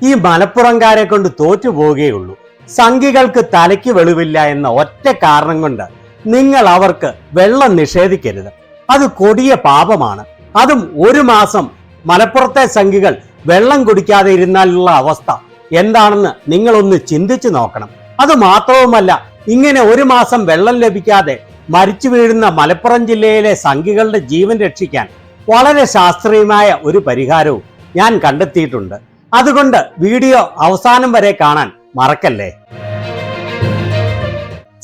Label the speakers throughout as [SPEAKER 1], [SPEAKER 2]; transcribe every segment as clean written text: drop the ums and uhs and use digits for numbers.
[SPEAKER 1] ഈ മലപ്പുറംകാരെ കൊണ്ട് തോറ്റു പോവുകയുള്ളൂ. സംഘികൾക്ക് തലയ്ക്ക് വെളിവില്ല എന്ന ഒറ്റ കാരണം കൊണ്ട് നിങ്ങൾ അവർക്ക് വെള്ളം നിഷേധിക്കരുത്. അത് കൊടിയ പാപമാണ്. അതും ഒരു മാസം മലപ്പുറത്തെ സംഘികൾ വെള്ളം കുടിക്കാതെ ഇരുന്നാലുള്ള അവസ്ഥ എന്താണെന്ന് നിങ്ങളൊന്ന് ചിന്തിച്ചു നോക്കണം. അത് മാത്രവുമല്ല, ഇങ്ങനെ ഒരു മാസം വെള്ളം ലഭിക്കാതെ മരിച്ചു വീഴുന്ന മലപ്പുറം ജില്ലയിലെ സംഘികളുടെ ജീവൻ രക്ഷിക്കാൻ വളരെ ശാസ്ത്രീയമായ ഒരു പരിഹാരവും ഞാൻ കണ്ടെത്തിയിട്ടുണ്ട്. അതുകൊണ്ട് വീഡിയോ അവസാനം വരെ കാണാൻ മറക്കല്ലേ.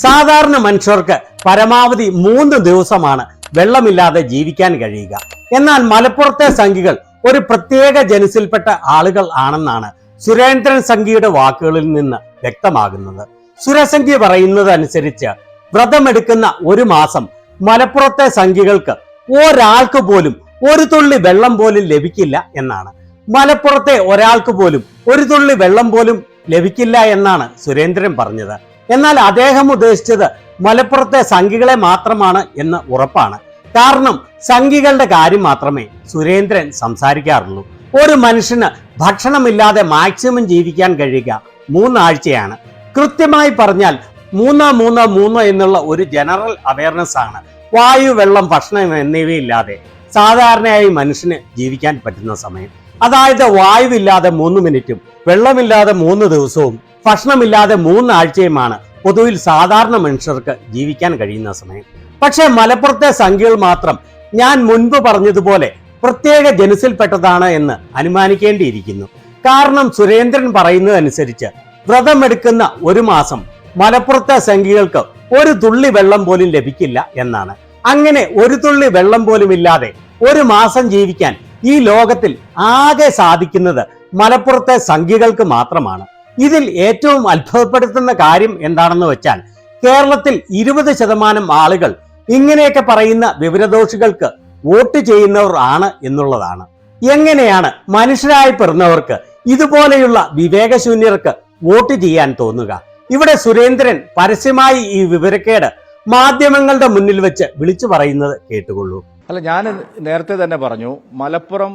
[SPEAKER 1] സാധാരണ മനുഷ്യർക്ക് പരമാവധി 3 ദിവസമാണ് വെള്ളമില്ലാതെ ജീവിക്കാൻ കഴിയുക. എന്നാൽ മലപ്പുറത്തെ സംഘികൾ ഒരു പ്രത്യേക ജനുസിൽപ്പെട്ട ആളുകൾ ആണെന്നാണ് സുരേന്ദ്രൻ സംഘിയുടെ വാക്കുകളിൽ നിന്ന് വ്യക്തമാകുന്നത്. സുരസംഘി പറയുന്നത് അനുസരിച്ച് വ്രതമെടുക്കുന്ന ഒരു മാസം മലപ്പുറത്തെ സംഘികൾക്ക് ഒരാൾക്ക് പോലും ഒരു തുള്ളി വെള്ളം പോലും ലഭിക്കില്ല എന്നാണ്. മലപ്പുറത്തെ ഒരാൾക്ക് പോലും ഒരു തുള്ളി വെള്ളം പോലും ലഭിക്കില്ല എന്നാണ് സുരേന്ദ്രൻ പറഞ്ഞത്. എന്നാൽ അദ്ദേഹം ഉദ്ദേശിച്ചത് മലപ്പുറത്തെ സംഘികളെ മാത്രമാണ് എന്ന് ഉറപ്പാണ്. കാരണം സംഘികളുടെ കാര്യം മാത്രമേ സുരേന്ദ്രൻ സംസാരിക്കാറുള്ളൂ. ഒരു മനുഷ്യന് ഭക്ഷണമില്ലാതെ മാക്സിമം ജീവിക്കാൻ കഴിയുക 3 ആഴ്ചയാണ്. കൃത്യമായി പറഞ്ഞാൽ 3-3-3 എന്നുള്ള ഒരു ജനറൽ അവയർനെസ് ആണ് വായു, വെള്ളം, ഭക്ഷണം എന്നിവയില്ലാതെ സാധാരണയായി മനുഷ്യന് ജീവിക്കാൻ പറ്റുന്ന സമയം. അതായത് വായുവില്ലാതെ 3 മിനിറ്റും വെള്ളമില്ലാതെ 3 ദിവസവും ഭക്ഷണമില്ലാതെ 3 ആഴ്ചയുമാണ് പൊതുവിൽ സാധാരണ മനുഷ്യർക്ക് ജീവിക്കാൻ കഴിയുന്ന സമയം. പക്ഷെ മലപ്പുറത്തെ സംഖ്യകൾ മാത്രം ഞാൻ മുൻപ് പറഞ്ഞതുപോലെ പ്രത്യേക ജനുസിൽപ്പെട്ടതാണ് എന്ന് അനുമാനിക്കേണ്ടിയിരിക്കുന്നു. കാരണം സുരേന്ദ്രൻ പറയുന്നതനുസരിച്ച് വ്രതമെടുക്കുന്ന ഒരു മാസം മലപ്പുറത്തെ സംഖ്യകൾക്ക് ഒരു തുള്ളി വെള്ളം പോലും ലഭിക്കില്ല എന്നാണ്. അങ്ങനെ ഒരു തുള്ളി വെള്ളം പോലും ഇല്ലാതെ ഒരു മാസം ജീവിക്കാൻ ഈ ലോകത്തിൽ ആകെ സാധിക്കുന്നത് മലപ്പുറത്തെ സംഖ്യകൾക്ക് മാത്രമാണ്. ഇതിൽ ഏറ്റവും അത്ഭുതപ്പെടുത്തുന്ന കാര്യം എന്താണെന്ന് വെച്ചാൽ കേരളത്തിൽ 20% ആളുകൾ ഇങ്ങനെയൊക്കെ പറയുന്ന വിവരദോഷികൾക്ക് വോട്ട് ചെയ്യുന്നവർ ആണ് എന്നുള്ളതാണ്. എങ്ങനെയാണ് മനുഷ്യരായി പിറന്നവർക്ക് ഇതുപോലെയുള്ള വിവേകശൂന്യർക്ക് വോട്ട് ചെയ്യാൻ തോന്നുക? ഇവിടെ സുരേന്ദ്രൻ പരസ്യമായി ഈ വിവരക്കേട് മാധ്യമങ്ങളുടെ മുന്നിൽ വെച്ച് വിളിച്ചു പറയുന്നത് കേട്ടുകൊള്ളൂ.
[SPEAKER 2] അല്ല, ഞാൻ നേരത്തെ തന്നെ പറഞ്ഞു, മലപ്പുറം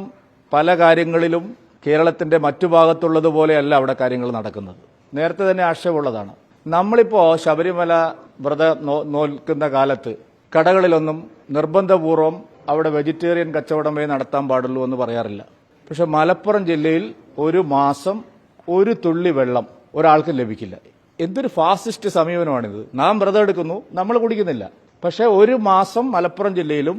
[SPEAKER 2] പല കാര്യങ്ങളിലും കേരളത്തിന്റെ മറ്റു ഭാഗത്തുള്ളതുപോലെയല്ല അവിടെ കാര്യങ്ങൾ നടക്കുന്നത്. നേരത്തെ തന്നെ ആക്ഷേപമുള്ളതാണ്. നമ്മളിപ്പോ ശബരിമല വ്രതം നോൽക്കുന്ന കാലത്ത് കടകളിലൊന്നും നിർബന്ധപൂർവം അവിടെ വെജിറ്റേറിയൻ കച്ചവടമേ നടത്താൻ പാടുള്ളൂ എന്ന് പറയാറില്ല. പക്ഷെ മലപ്പുറം ജില്ലയിൽ ഒരു മാസം ഒരു തുള്ളി വെള്ളം ഒരാൾക്ക് ലഭിക്കില്ല. എന്തൊരു ഫാസിസ്റ്റ് സമീപനമാണിത്. നാം വ്രതം എടുക്കുന്നു, നമ്മൾ കുടിക്കുന്നില്ല. പക്ഷെ ഒരു മാസം മലപ്പുറം ജില്ലയിലും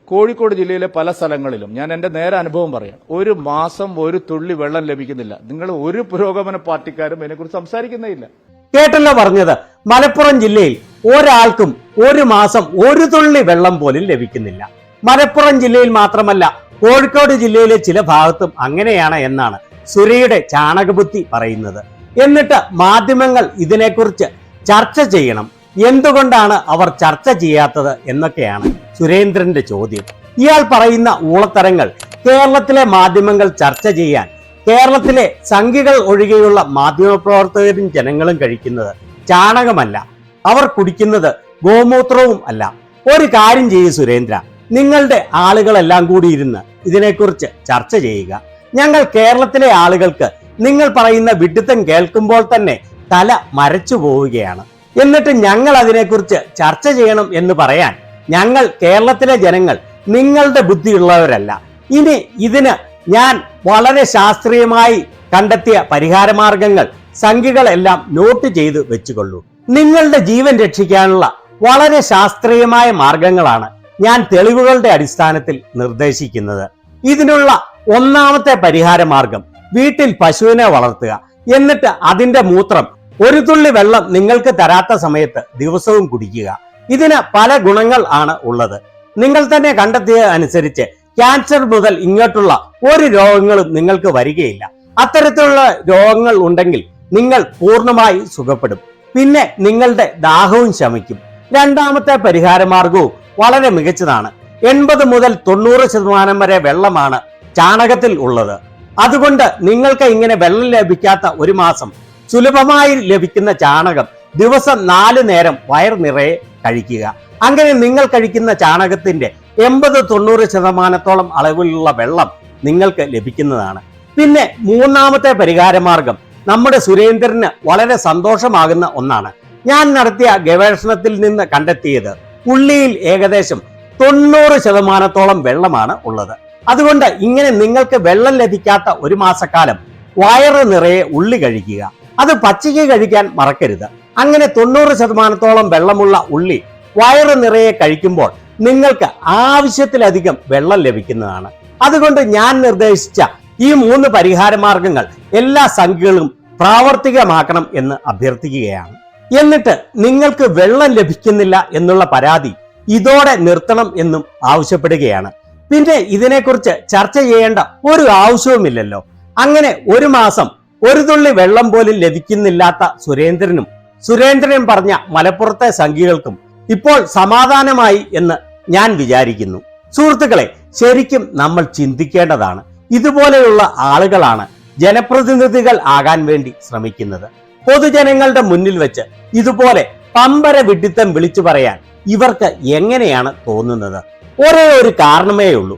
[SPEAKER 2] കോഴിക്കോട് ജില്ലയിലെ പല സ്ഥലങ്ങളിലും, ഞാൻ എന്റെ നേരെ അനുഭവം പറയാം, ഒരു മാസം ഒരു തുള്ളി വെള്ളം ലഭിക്കുന്നില്ല. നിങ്ങൾ ഒരു പുരോഗമന പാർട്ടിക്കാരും ഇതിനെക്കുറിച്ച് സംസാരിക്കുന്നേയില്ല.
[SPEAKER 1] കേട്ടല്ലോ പറഞ്ഞത്. മലപ്പുറം ജില്ലയിൽ ഒരാൾക്കും ഒരു മാസം ഒരു തുള്ളി വെള്ളം പോലും ലഭിക്കുന്നില്ല. മലപ്പുറം ജില്ലയിൽ മാത്രമല്ല, കോഴിക്കോട് ജില്ലയിലെ ചില ഭാഗത്തും അങ്ങനെയാണ് എന്നാണ് സുരയുടെ ചാണകബുദ്ധി പറയുന്നത്. എന്നിട്ട് മാധ്യമങ്ങൾ ഇതിനെക്കുറിച്ച് ചർച്ച ചെയ്യണം. എന്തുകൊണ്ടാണ് അവർ ചർച്ച ചെയ്യാത്തത് എന്നൊക്കെയാണ് സുരേന്ദ്രന്റെ ചോദ്യം. ഇയാൾ പറയുന്ന ഊളത്തരങ്ങൾ കേരളത്തിലെ മാധ്യമങ്ങൾ ചർച്ച ചെയ്യാൻ കേരളത്തിലെ സംഘികൾ ഒഴികെയുള്ള മാധ്യമപ്രവർത്തകരും ജനങ്ങളും കഴിക്കുന്നത് ചാണകമല്ല, അവർ കുടിക്കുന്നത് ഗോമൂത്രവും അല്ല. ഒരു കാര്യം ചെയ്യൂ സുരേന്ദ്ര, നിങ്ങളുടെ ആളുകളെല്ലാം കൂടി ഇരുന്ന് ഇതിനെക്കുറിച്ച് ചർച്ച ചെയ്യുക. ഞങ്ങൾ കേരളത്തിലെ ആളുകൾക്ക് നിങ്ങൾ പറയുന്ന വിഡ്ഢിത്തം കേൾക്കുമ്പോൾ തന്നെ തല മരച്ചു പോവുകയാണ്. എന്നിട്ട് ഞങ്ങൾ അതിനെക്കുറിച്ച് ചർച്ച ചെയ്യണം എന്ന് പറയാൻ ഞങ്ങൾ കേരളത്തിലെ ജനങ്ങൾ നിങ്ങളുടെ ബുദ്ധിയുള്ളവരല്ല. ഇനി ഇതിന് ഞാൻ വളരെ ശാസ്ത്രീയമായി കണ്ടെത്തിയ പരിഹാരമാർഗങ്ങൾ സംഖ്യകളെല്ലാം നോട്ട് ചെയ്ത് വെച്ചുകൊള്ളൂ. നിങ്ങളുടെ ജീവൻ രക്ഷിക്കാനുള്ള വളരെ ശാസ്ത്രീയമായ മാർഗങ്ങളാണ് ഞാൻ തെളിവുകളുടെ അടിസ്ഥാനത്തിൽ നിർദ്ദേശിക്കുന്നത്. ഇതിനുള്ള ഒന്നാമത്തെ പരിഹാര മാർഗം വീട്ടിൽ പശുവിനെ വളർത്തുക. എന്നിട്ട് അതിന്റെ മൂത്രം ഒരു തുള്ളി വെള്ളം നിങ്ങൾക്ക് തരാത്ത സമയത്ത് ദിവസവും കുടിക്കുക. ഇതിന് പല ഗുണങ്ങൾ ആണ് ഉള്ളത്. നിങ്ങൾ തന്നെ കണ്ടെത്തിയ അനുസരിച്ച് ക്യാൻസർ മുതൽ ഇങ്ങോട്ടുള്ള ഒരു രോഗങ്ങളും നിങ്ങൾക്ക് വരികയില്ല. അത്തരത്തിലുള്ള രോഗങ്ങൾ ഉണ്ടെങ്കിൽ നിങ്ങൾ പൂർണ്ണമായി സുഖപ്പെടും. പിന്നെ നിങ്ങളുടെ ദാഹവും ശമിക്കും. രണ്ടാമത്തെ പരിഹാര മാർഗവും വളരെ മികച്ചതാണ്. 80 മുതൽ 90% വരെ വെള്ളമാണ് ചാണകത്തിൽ ഉള്ളത്. അതുകൊണ്ട് നിങ്ങൾക്ക് ഇങ്ങനെ വെള്ളം ലഭിക്കാത്ത ഒരു മാസം സുലഭമായി ലഭിക്കുന്ന ചാണകം ദിവസം 4 നേരം വയർ നിറയെ കഴിക്കുക. അങ്ങനെ നിങ്ങൾ കഴിക്കുന്ന ചാണകത്തിന്റെ 80-90% അളവിലുള്ള വെള്ളം നിങ്ങൾക്ക് ലഭിക്കുന്നതാണ്. പിന്നെ മൂന്നാമത്തെ പരിഹാരമാർഗം നമ്മുടെ സുരേന്ദ്രന് വളരെ സന്തോഷമാകുന്ന ഒന്നാണ്. ഞാൻ നടത്തിയ ഗവേഷണത്തിൽ നിന്ന് കണ്ടെത്തിയത് ഉള്ളിയിൽ ഏകദേശം 90% വെള്ളമാണ് ഉള്ളത്. അതുകൊണ്ട് ഇങ്ങനെ നിങ്ങൾക്ക് വെള്ളം ലഭിക്കാത്ത ഒരു മാസക്കാലം വയറ് നിറയെ ഉള്ളി കഴിക്കുക. അത് പച്ചയ്ക്ക് കഴിക്കാൻ മറക്കരുത്. അങ്ങനെ 90% വെള്ളമുള്ള ഉള്ളി വയറ് നിറയെ കഴിക്കുമ്പോൾ നിങ്ങൾക്ക് ആവശ്യത്തിലധികം വെള്ളം ലഭിക്കുന്നതാണ്. അതുകൊണ്ട് ഞാൻ നിർദ്ദേശിച്ച ഈ 3 പരിഹാര മാർഗങ്ങൾ എല്ലാ സംഘികളും പ്രാവർത്തികമാക്കണം എന്ന് അഭ്യർത്ഥിക്കുകയാണ്. എന്നിട്ട് നിങ്ങൾക്ക് വെള്ളം ലഭിക്കുന്നില്ല എന്നുള്ള പരാതി ഇതോടെ നിർത്തണം എന്നും ആവശ്യപ്പെടുകയാണ്. പിന്നെ ഇതിനെക്കുറിച്ച് ചർച്ച ചെയ്യേണ്ട ഒരു ആവശ്യവുമില്ലല്ലോ. അങ്ങനെ ഒരു മാസം ഒരു തുള്ളി വെള്ളം പോലും ലഭിക്കുന്നില്ലാത്ത സുരേന്ദ്രനും പറഞ്ഞ മലപ്പുറത്തെ സംഘികൾക്കും ഇപ്പോൾ സമാധാനമായി എന്ന് ഞാൻ വിചാരിക്കുന്നു. സുഹൃത്തുക്കളെ, ശരിക്കും നമ്മൾ ചിന്തിക്കേണ്ടതാണ്. ഇതുപോലെയുള്ള ആളുകളാണ് ജനപ്രതിനിധികൾ ആകാൻ വേണ്ടി ശ്രമിക്കുന്നത്. പൊതുജനങ്ങളുടെ മുന്നിൽ വെച്ച് ഇതുപോലെ പമ്പര വിഡ്ഢിത്തം വിളിച്ചു പറയാൻ ഇവർക്ക് എങ്ങനെയാണ് തോന്നുന്നത്? ഒരേ ഒരു കാരണമേ ഉള്ളൂ.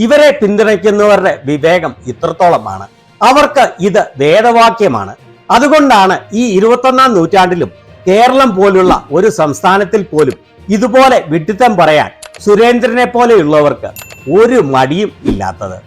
[SPEAKER 1] ഇവരെ പിന്തുണയ്ക്കുന്നവരുടെ വിവേകം ഇത്രത്തോളമാണ്. അവർക്ക് ഇത് വേദവാക്യമാണ്. അതുകൊണ്ടാണ് ഈ 21ാം നൂറ്റാണ്ടിലും കേരളം പോലുള്ള ഒരു സംസ്ഥാനത്തിൽ പോലും ഇതുപോലെ വിഡ്ഢിത്തം പറയാൻ സുരേന്ദ്രനെ പോലെയുള്ളവർക്ക് ഒരു മടിയും ഇല്ലാത്തത്.